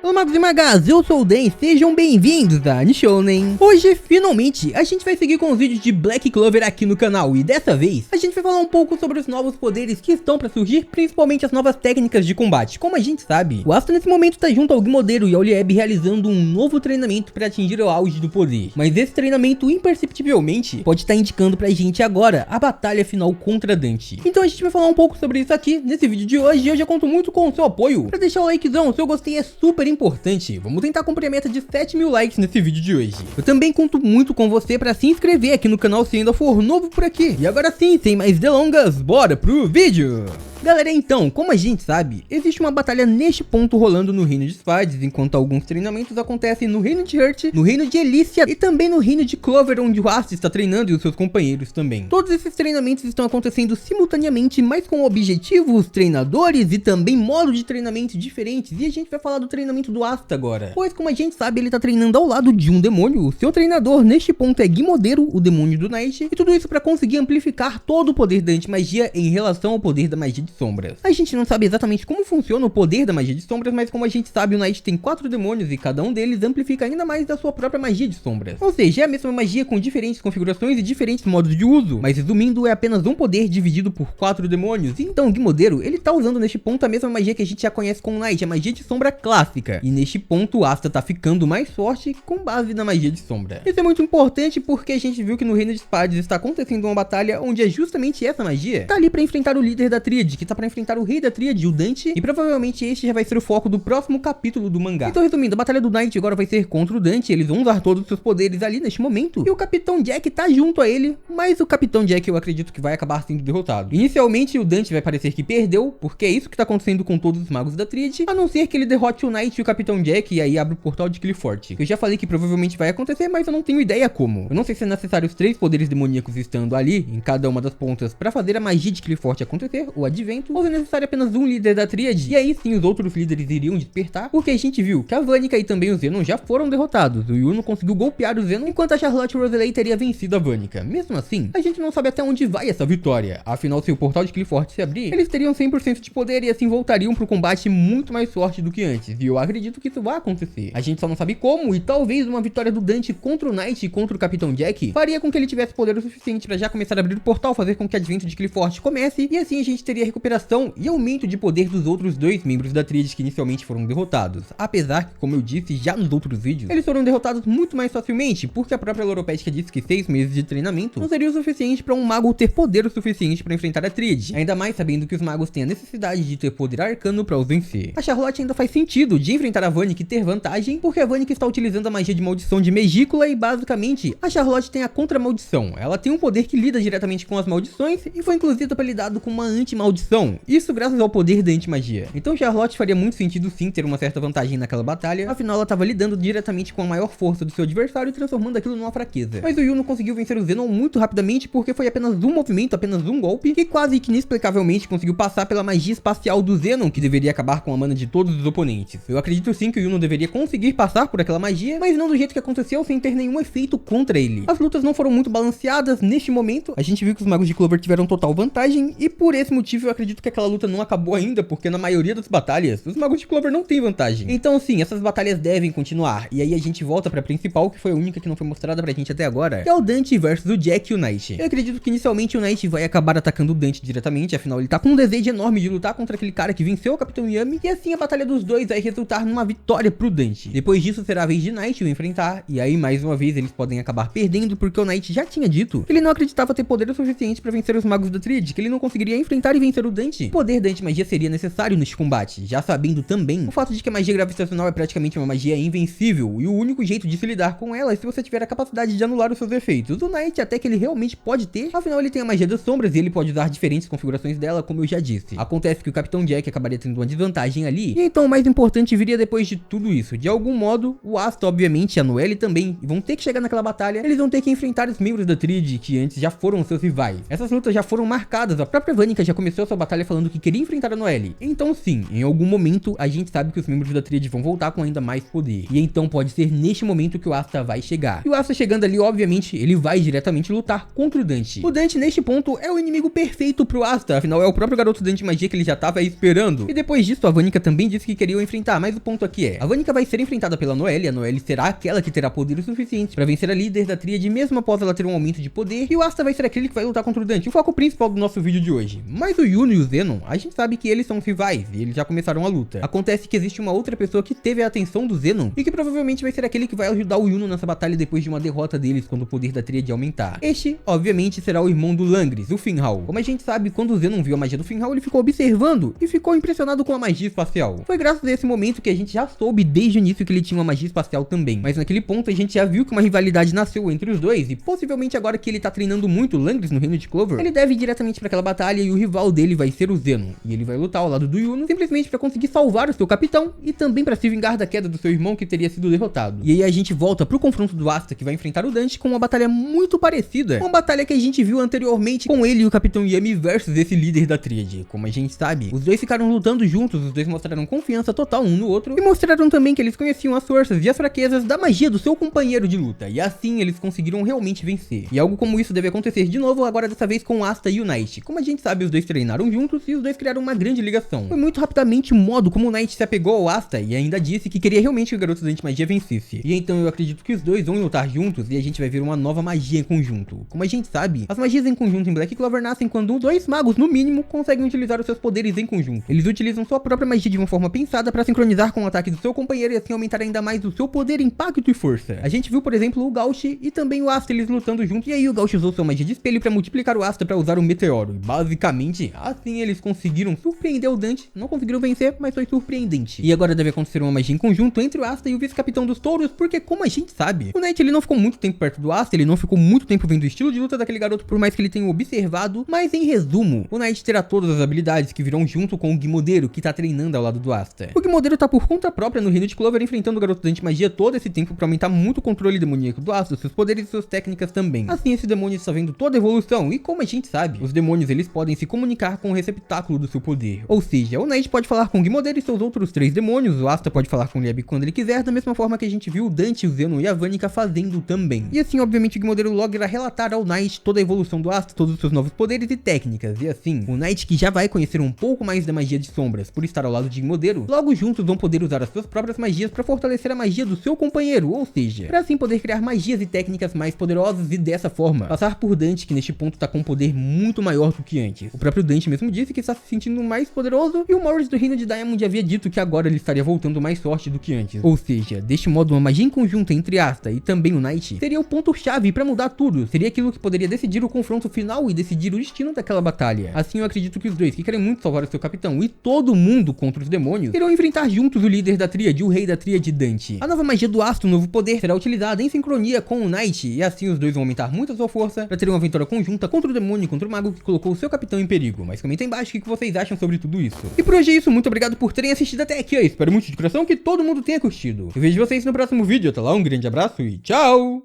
Olá magos e magas, eu sou o Dan, sejam bem-vindos a Nishounen. Hoje, finalmente, a gente vai seguir com os vídeos de Black Clover aqui no canal. E dessa vez, a gente vai falar um pouco sobre os novos poderes que estão pra surgir, principalmente as novas técnicas de combate. Como a gente sabe, o Asta nesse momento tá junto ao Guimodeiro e ao Lieb realizando um novo treinamento pra atingir o auge do poder. Mas esse treinamento, imperceptivelmente, pode estar indicando pra gente agora a batalha final contra Dante. Então a gente vai falar um pouco sobre isso aqui nesse vídeo de hoje e eu já conto muito com o seu apoio. Pra deixar o likezão, o seu gostei é super importante. Vamos tentar cumprir a meta de 7.000 likes nesse vídeo de hoje. Eu também conto muito com você para se inscrever aqui no canal se ainda for novo por aqui. E agora sim, sem mais delongas, bora pro vídeo! Galera, então, como a gente sabe, existe uma batalha neste ponto rolando no reino de Spades, enquanto alguns treinamentos acontecem no reino de Hurt, no reino de Elícia e também no reino de Clover, onde o Asta está treinando e os seus companheiros também. Todos esses treinamentos estão acontecendo simultaneamente, mas com objetivos, treinadores e também modos de treinamento diferentes, e a gente vai falar do treinamento do Asta agora. Pois, como a gente sabe, ele está treinando ao lado de um demônio, o seu treinador neste ponto é Guimodeiro, o demônio do Night, e tudo isso para conseguir amplificar todo o poder da anti-magia em relação ao poder da magia de sombras. A gente não sabe exatamente como funciona o poder da magia de sombras, mas como a gente sabe, o Night tem 4 demônios e cada um deles amplifica ainda mais da sua própria magia de sombras. Ou seja, é a mesma magia com diferentes configurações e diferentes modos de uso, mas resumindo, é apenas um poder dividido por 4 demônios. Então o Guimodeiro, ele tá usando neste ponto a mesma magia que a gente já conhece com o Night, a magia de sombra clássica. E neste ponto o Asta tá ficando mais forte com base na magia de sombra. Isso é muito importante porque a gente viu que no reino de Spades está acontecendo uma batalha onde é justamente essa magia tá ali pra enfrentar o líder da tríade, que tá pra enfrentar o rei da tríade, o Dante, e provavelmente este já vai ser o foco do próximo capítulo do mangá. Então resumindo, a batalha do Night agora vai ser contra o Dante, eles vão usar todos os seus poderes ali neste momento, e o Capitão Jack tá junto a ele, mas o Capitão Jack eu acredito que vai acabar sendo derrotado. Inicialmente o Dante vai parecer que perdeu, porque é isso que tá acontecendo com todos os magos da tríade, a não ser que ele derrote o Night e o Capitão Jack, e aí abre o portal de Clifford. Eu já falei que provavelmente vai acontecer, mas eu não tenho ideia como. Eu não sei se é necessário os 3 poderes demoníacos estando ali, em cada uma das pontas, pra fazer a magia de Clifford acontecer, o advento, ou se é necessário apenas um líder da tríade, e aí sim os outros líderes iriam despertar, porque a gente viu que a Vanica e também o Zenon já foram derrotados, o Yuno conseguiu golpear o Zenon, enquanto a Charlotte Rosalie teria vencido a Vanica. Mesmo assim, a gente não sabe até onde vai essa vitória, afinal se o portal de Clifford se abrir, eles teriam 100% de poder e assim voltariam pro combate muito mais forte do que antes, e eu acredito que isso vai acontecer. A gente só não sabe como, e talvez uma vitória do Dante contra o Night e contra o Capitão Jack faria com que ele tivesse poder o suficiente para já começar a abrir o portal, fazer com que o advento de Clifford comece, e assim a gente teria recuperação e aumento de poder dos outros 2 membros da tríade que inicialmente foram derrotados. Apesar que, como eu disse já nos outros vídeos, eles foram derrotados muito mais facilmente, porque a própria Loropédica disse que 6 meses de treinamento não seria o suficiente para um mago ter poder o suficiente para enfrentar a tríade, ainda mais sabendo que os magos têm a necessidade de ter poder arcano para os vencer. A Charlotte ainda faz sentido de enfrentar a Vanica e ter vantagem, porque a Vanica está utilizando a magia de maldição de Megícula e basicamente a Charlotte tem a contra-maldição. Ela tem um poder que lida diretamente com as maldições e foi inclusive apelidado com uma anti-maldição. Isso graças ao poder da anti-magia. Então Charlotte faria muito sentido sim ter uma certa vantagem naquela batalha, afinal ela estava lidando diretamente com a maior força do seu adversário e transformando aquilo numa fraqueza. Mas o Yuno conseguiu vencer o Zenon muito rapidamente porque foi apenas um movimento, apenas um golpe, que quase que inexplicavelmente conseguiu passar pela magia espacial do Zenon, que deveria acabar com a mana de todos os oponentes. Eu acredito sim que o Yuno deveria conseguir passar por aquela magia, mas não do jeito que aconteceu, sem ter nenhum efeito contra ele. As lutas não foram muito balanceadas neste momento, a gente viu que os magos de Clover tiveram total vantagem, e por esse motivo eu acredito que aquela luta não acabou ainda, porque na maioria das batalhas, os magos de Clover não têm vantagem. Então sim, essas batalhas devem continuar, e aí a gente volta pra principal, que foi a única que não foi mostrada pra gente até agora, que é o Dante versus o Jack e o Night. Eu acredito que inicialmente o Night vai acabar atacando o Dante diretamente, afinal ele tá com um desejo enorme de lutar contra aquele cara que venceu o Capitão Yami, e assim a batalha dos dois vai resultar numa vitória pro Dante. Depois disso será a vez de Night o enfrentar, e aí mais uma vez eles podem acabar perdendo, porque o Night já tinha dito que ele não acreditava ter poder o suficiente pra vencer os magos da tríade, que ele não conseguiria enfrentar e vencer o Dante. O poder da anti-magia seria necessário neste combate, já sabendo também o fato de que a magia gravitacional é praticamente uma magia invencível, e o único jeito de se lidar com ela é se você tiver a capacidade de anular os seus efeitos. O Night até que ele realmente pode ter, afinal ele tem a magia das sombras e ele pode usar diferentes configurações dela, como eu já disse. Acontece que o Capitão Jack acabaria tendo uma desvantagem ali, e então o mais importante viria depois de tudo isso. De algum modo, o Asta obviamente e a Noelle também vão ter que chegar naquela batalha, eles vão ter que enfrentar os membros da tríade que antes já foram seus rivais. Essas lutas já foram marcadas, a própria Vanica já começou a sua batalha falando que queria enfrentar a Noelle. Então sim, em algum momento a gente sabe que os membros da tríade vão voltar com ainda mais poder. E então pode ser neste momento que o Asta vai chegar. E o Asta chegando ali, obviamente, ele vai diretamente lutar contra o Dante. O Dante neste ponto é o inimigo perfeito pro Asta, afinal é o próprio garoto Dante Magia que ele já tava esperando. E depois disso a Vanica também disse que queria o enfrentar, mas o ponto aqui é, a Vanica vai ser enfrentada pela Noelle, a Noelle será aquela que terá poder o suficiente pra vencer a líder da tríade mesmo após ela ter um aumento de poder, e o Asta vai ser aquele que vai lutar contra o Dante, o foco principal do nosso vídeo de hoje. Mas o Yuno e o Zenon, a gente sabe que eles são rivais e eles já começaram a luta. Acontece que existe uma outra pessoa que teve a atenção do Zenon e que provavelmente vai ser aquele que vai ajudar o Yuno nessa batalha depois de uma derrota deles quando o poder da tríade aumentar. Este, obviamente, será o irmão do Langris, o Finral. Como a gente sabe, quando o Zenon viu a magia do Finral, ele ficou observando e ficou impressionado com a magia espacial. Foi graças a esse momento que a gente já soube desde o início que ele tinha uma magia espacial também. Mas naquele ponto a gente já viu que uma rivalidade nasceu entre os dois e possivelmente agora que ele tá treinando muito o Langris no reino de Clover, ele deve ir diretamente para aquela batalha e o rival dele vai ser o Zenon. E ele vai lutar ao lado do Yuno simplesmente para conseguir salvar o seu capitão e também para se vingar da queda do seu irmão que teria sido derrotado. E aí a gente volta pro confronto do Asta que vai enfrentar o Dante com uma batalha muito parecida, uma batalha que a gente viu anteriormente com ele e o Capitão Yami versus esse líder da tríade. Como a gente sabe, os dois ficaram lutando juntos, os dois mostraram confiança total um no outro e mostraram também que eles conheciam as forças e as fraquezas da magia do seu companheiro de luta, e assim eles conseguiram realmente vencer. E algo como isso deve acontecer de novo, agora dessa vez com o Asta e o Knight. Como a gente sabe, os dois treinaram juntos e os dois criaram uma grande ligação. Foi muito rapidamente o modo como o Knight se apegou ao Asta e ainda disse que queria realmente que o garoto Dante Magia vencesse. E então eu acredito que os dois vão lutar juntos e a gente vai ver uma nova magia em conjunto. Como a gente sabe, as magias em conjunto em Black Clover nascem quando dois magos, no mínimo, conseguem utilizar os seus poderes em conjunto. Eles utilizam sua própria magia de uma forma pensada para sincronizar com o ataque do seu companheiro e assim aumentar ainda mais o seu poder, impacto e força. A gente viu, por exemplo, o Gauch e também o Asta eles lutando juntos, e aí o Gauch usou sua magia de espelho para multiplicar o Asta para usar o meteoro. E basicamente, assim eles conseguiram surpreender o Dante. Não conseguiram vencer, mas foi surpreendente. E agora deve acontecer uma magia em conjunto entre o Asta e o vice-capitão dos touros, porque como a gente sabe, o Knight ele não ficou muito tempo perto do Asta, ele não ficou muito tempo vendo o estilo de luta daquele garoto, por mais que ele tenha observado, mas em resumo, o Knight terá todas as habilidades que virão junto com o Guimodeiro, que tá treinando ao lado do Asta. O Guimodeiro tá por conta própria no reino de Clover, enfrentando o garoto Dante Magia todo esse tempo pra aumentar muito o controle demoníaco do Asta, seus poderes e suas técnicas também. Assim, esse demônio está vendo toda a evolução, e como a gente sabe, os demônios eles podem se comunicar com o receptáculo do seu poder. Ou seja, o Knight pode falar com o Guimodeiro e seus outros três demônios, o Asta pode falar com o Lieb quando ele quiser, da mesma forma que a gente viu o Dante, o Zenon e a Vanica fazendo também. E assim, obviamente, o Guimodeiro logo irá relatar ao Knight toda a evolução do Asta, todos os seus novos poderes e técnicas. E assim, o Knight, que já vai conhecer um pouco mais da magia de sombras por estar ao lado de Guimodeiro, logo juntos vão poder usar as suas próprias magias para fortalecer a magia do seu companheiro, ou seja, para assim poder criar magias e técnicas mais poderosas e dessa forma passar por Dante, que neste ponto tá com um poder muito maior do que antes. O próprio Dante mesmo disse que está se sentindo mais poderoso, e o Morris do reino de Diamond havia dito que agora ele estaria voltando mais forte do que antes. Ou seja, deste modo uma magia em conjunto entre Asta e também o Knight seria o ponto-chave para mudar tudo, seria aquilo que poderia decidir o confronto final e decidir o destino daquela batalha. Assim eu acredito que os dois, que querem muito salvar o seu capitão e todo mundo contra os demônios, irão enfrentar juntos o líder da tríade, o rei da tríade Dante. A nova magia do Asta, o novo poder, será utilizada em sincronia com o Knight, e assim os dois vão aumentar muito a sua força para ter uma vitória conjunta contra o demônio e contra o mago que colocou o seu capitão em perigo. Mas comenta aí embaixo o que vocês acham sobre tudo isso. E por hoje é isso, muito obrigado por terem assistido até aqui, eu espero muito de coração que todo mundo tenha curtido. Eu vejo vocês no próximo vídeo, até lá, um grande abraço e tchau!